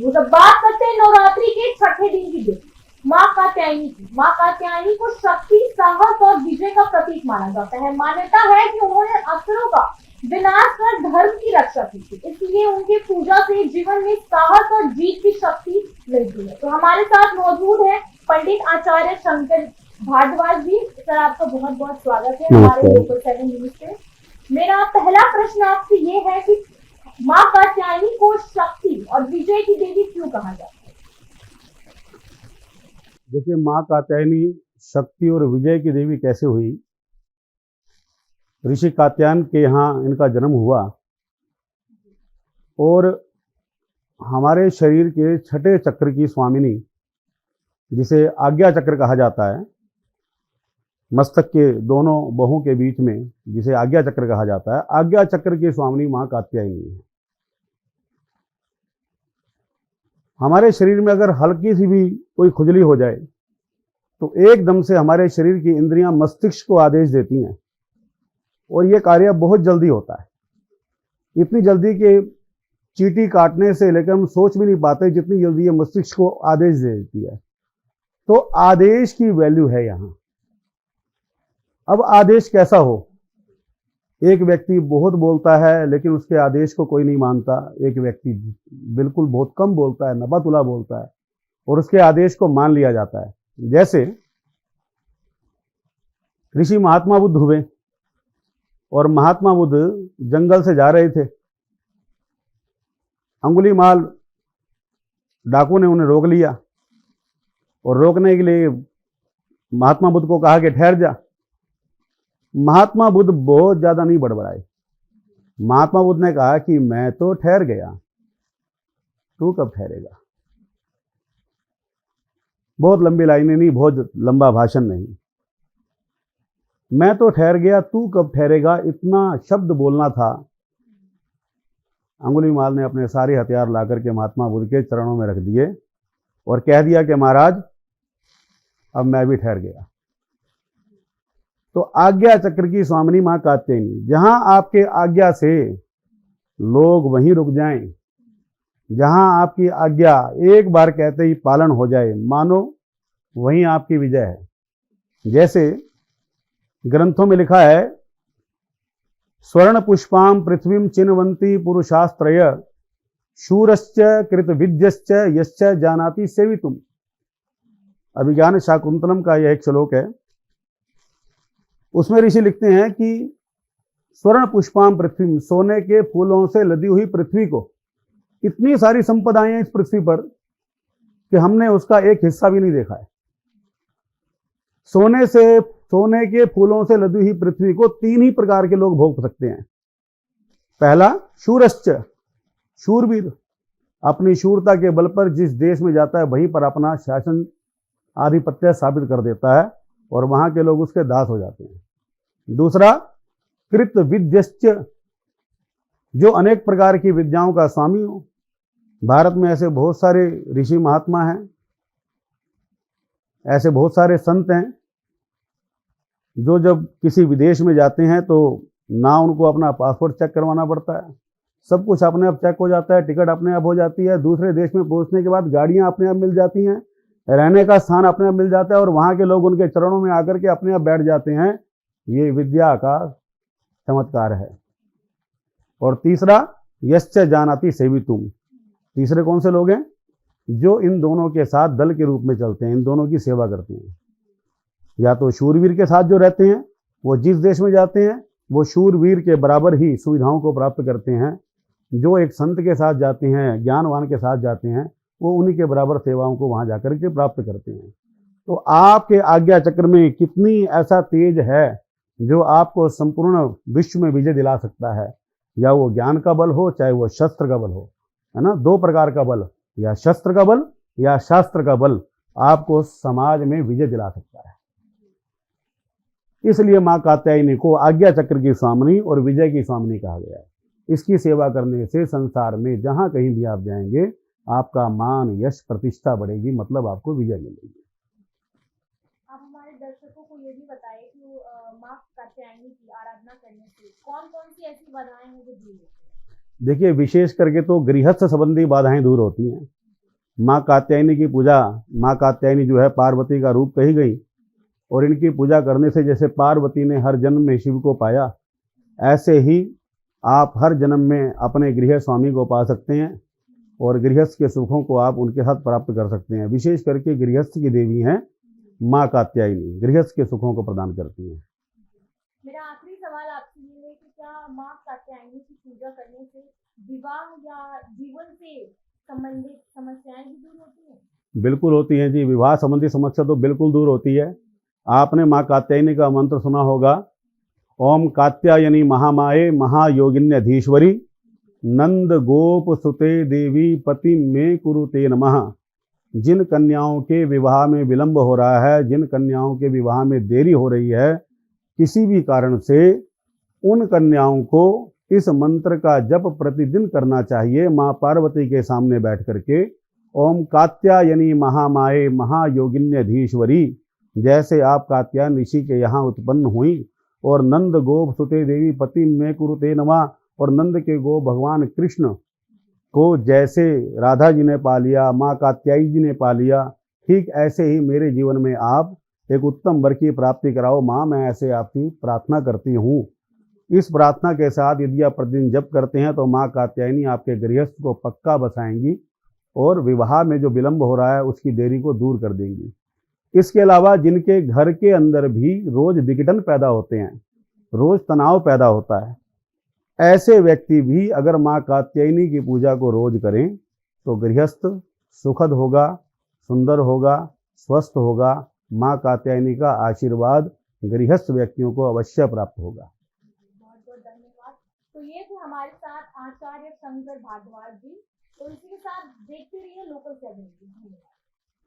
तो जब बात करते हैं नवरात्रि के छठे दिन की देवी माँ कात्यायनी की, माँ कात्यायनी को शक्ति, साहस और विजय का प्रतीक माना जाता है। मान्यता है कि उन्होंने असुरों का विनाश कर धर्म की रक्षा की थी, इसलिए उनकी पूजा से जीवन में साहस और जीत की शक्ति मिलती है। तो हमारे साथ मौजूद है पंडित आचार्य शंकर भारद्वाज जी। सर, आपका बहुत बहुत स्वागत है हमारे लोकल 7 न्यूज पे। मेरा पहला प्रश्न आपसे ये है कि माँ कात्यायनी को शक्ति और विजय की देवी क्यों कहा जाता है? देखिए, माँ कात्यायनी शक्ति और विजय की देवी कैसे हुई। ऋषि कात्यायन के यहाँ इनका जन्म हुआ और हमारे शरीर के छठे चक्र की स्वामिनी, जिसे आज्ञा चक्र कहा जाता है, मस्तक के दोनों बाहों के बीच में जिसे आज्ञा चक्र कहा जाता है, आज्ञा चक्र की स्वामिनी माँ कात्यायनी है। हमारे शरीर में अगर हल्की सी भी कोई खुजली हो जाए तो एकदम से हमारे शरीर की इंद्रियां मस्तिष्क को आदेश देती हैं और ये कार्य बहुत जल्दी होता है। इतनी जल्दी कि चींटी काटने से लेकर हम सोच भी नहीं पाते जितनी जल्दी ये मस्तिष्क को आदेश दे देती है। तो आदेश की वैल्यू है यहाँ। अब आदेश कैसा हो, एक व्यक्ति बहुत बोलता है लेकिन उसके आदेश को कोई नहीं मानता, एक व्यक्ति बिल्कुल बहुत कम बोलता है, नबा तुला बोलता है और उसके आदेश को मान लिया जाता है। जैसे ऋषि महात्मा बुद्ध हुए और महात्मा बुद्ध जंगल से जा रहे थे। अंगुलीमाल डाकू ने उन्हें रोक लिया और रोकने के लिए महात्मा बुद्ध को कहा कि ठहर जा। महात्मा बुद्ध बहुत ज्यादा नहीं बड़बड़ाए। महात्मा बुद्ध ने कहा कि मैं तो ठहर गया, तू कब ठहरेगा। बहुत लंबी लाइनें नहीं, बहुत लंबा भाषण नहीं। मैं तो ठहर गया, तू कब ठहरेगा, इतना शब्द बोलना था। अंगुलीमाल ने अपने सारे हथियार ला करके महात्मा बुद्ध के चरणों में रख दिए और कह दिया कि महाराज अब मैं भी ठहर गया। तो आज्ञा चक्र की स्वामिनी मां कात्यायनी, जहां आपके आज्ञा से लोग वहीं रुक जाएं, जहां आपकी आज्ञा एक बार कहते ही पालन हो जाए, मानो वहीं आपकी विजय है। जैसे ग्रंथों में लिखा है, स्वर्ण पुष्पाम पृथ्वीम चिन्हवंती पुरुषास्त्रय शूरश्च कृतविद्यश्च यश्च जानाति सेवितुम। अभिज्ञान शाकुंतलम का यह एक श्लोक है। उसमें ऋषि लिखते हैं कि स्वर्ण पुष्पाम पृथ्वी, सोने के फूलों से लदी हुई पृथ्वी को इतनी सारी संपदाएं हैं इस पृथ्वी पर कि हमने उसका एक हिस्सा भी नहीं देखा है। सोने के फूलों से लदी हुई पृथ्वी को 3 ही प्रकार के लोग भोग सकते हैं। पहला शूरश्च, शूरवीर, अपनी शूरता के बल पर जिस देश में जाता है वहीं पर अपना शासन आधिपत्य साबित कर देता है और वहां के लोग उसके दास हो जाते हैं। दूसरा कृत विद्यश्च, जो अनेक प्रकार की विद्याओं का स्वामी हो। भारत में ऐसे बहुत सारे ऋषि महात्मा हैं, ऐसे बहुत सारे संत हैं जो जब किसी विदेश में जाते हैं तो ना उनको अपना पासपोर्ट चेक करवाना पड़ता है, सब कुछ अपने आप चेक हो जाता है, टिकट अपने आप हो जाती है, दूसरे देश में पहुंचने के बाद गाड़ियां अपने आप मिल जाती हैं, रहने का स्थान अपने आप मिल जाता है और वहां के लोग उनके चरणों में आकर के अपने आप बैठ जाते हैं। ये विद्या का चमत्कार है। और तीसरा यश्च जानाति सेवितुम, तीसरे कौन से लोग हैं? जो इन दोनों के साथ दल के रूप में चलते हैं, इन दोनों की सेवा करते हैं। या तो शूरवीर के साथ जो रहते हैं, वो जिस देश में जाते हैं वो शूरवीर के बराबर ही सुविधाओं को प्राप्त करते हैं। जो एक संत के साथ जाते हैं, ज्ञानवान के साथ जाते हैं, वो उन्हीं के बराबर सेवाओं को वहां जाकर के प्राप्त करते हैं। तो आपके आज्ञा चक्र में कितनी ऐसा तेज है जो आपको संपूर्ण विश्व में विजय दिला सकता है। या वो ज्ञान का बल हो, चाहे वो शस्त्र का बल हो, है ना। 2 प्रकार का बल, या शस्त्र का बल या शास्त्र का बल, आपको समाज में विजय दिला सकता है। इसलिए मां कात्यायनी को आज्ञा चक्र की स्वामिनी और विजय की स्वामिनी कहा गया है। इसकी सेवा करने से संसार में जहां कहीं भी आप जाएंगे आपका मान, यश, प्रतिष्ठा बढ़ेगी, मतलब आपको विजय मिलेगी। आप हमारे दर्शकों को ये भी बताइए कि मां कात्यायनी की आराधना करने से कौन-कौन सी ऐसी बाधाएं हैं जो दूर होती हैं? देखिए, विशेष करके तो गृहस्थ संबंधी बाधाएं दूर होती हैं। माँ कात्यायनी की पूजा, माँ कात्यायनी जो है पार्वती का रूप कही गई, और इनकी पूजा करने से जैसे पार्वती ने हर जन्म में शिव को पाया, ऐसे ही आप हर जन्म में अपने गृह स्वामी को पा सकते हैं और गृहस्थ के सुखों को आप उनके साथ प्राप्त कर सकते हैं। विशेष करके गृहस्थ की देवी हैं माँ कात्यायनी, गृहस्थ के सुखों को प्रदान करती हैं। मेरा आखिरी सवाल आपसे ये है कि क्या माँ कात्यायनी की पूजा करने से विवाह या जीवन से संबंधित समस्याएं भी दूर होती हैं? बिल्कुल होती हैं जी, विवाह संबंधी समस्या तो बिल्कुल दूर होती है। आपने माँ कात्यायनी का मंत्र सुना होगा, ओम कात्यायनी महामाये महायोगिन्यधीश्वरी नंद गोप सुते देवी पति में कुरुते नमः। जिन कन्याओं के विवाह में विलंब हो रहा है, जिन कन्याओं के विवाह में देरी हो रही है किसी भी कारण से, उन कन्याओं को इस मंत्र का जप प्रतिदिन करना चाहिए माँ पार्वती के सामने बैठ करके। ओम कात्यायनी महामाये महायोगिन्यधीश्वरी, जैसे आप कात्यायन ऋषि के यहाँ उत्पन्न हुई और नंद गोप सुते देवी पति में कुरुते नमः, और नंद के गो भगवान कृष्ण को जैसे राधा जी ने पा लिया, माँ कात्यायी जी ने पा लिया, ठीक ऐसे ही मेरे जीवन में आप एक उत्तम वर की प्राप्ति कराओ माँ, मैं ऐसे आपकी प्रार्थना करती हूँ। इस प्रार्थना के साथ यदि आप प्रतिदिन जप करते हैं तो माँ कात्यायनी आपके गृहस्थ को पक्का बसाएंगी और विवाह में जो विलंब हो रहा है उसकी देरी को दूर कर देंगी। इसके अलावा जिनके घर के अंदर भी रोज विघटन पैदा होते हैं, रोज तनाव पैदा होता है, ऐसे व्यक्ति भी अगर माँ कात्यायनी की पूजा को रोज करें तो गृहस्थ सुखद होगा, सुंदर होगा, स्वस्थ होगा। माँ कात्यायनी का आशीर्वाद गृहस्थ व्यक्तियों को अवश्य प्राप्त होगा। बहुत बहुत धन्यवाद। तो ये थे हमारे साथ आचार्य शंकर भारद्वाज जी। तो इसी के साथ देखते रहिए लोकल 7 न्यूज़। धन्यवाद।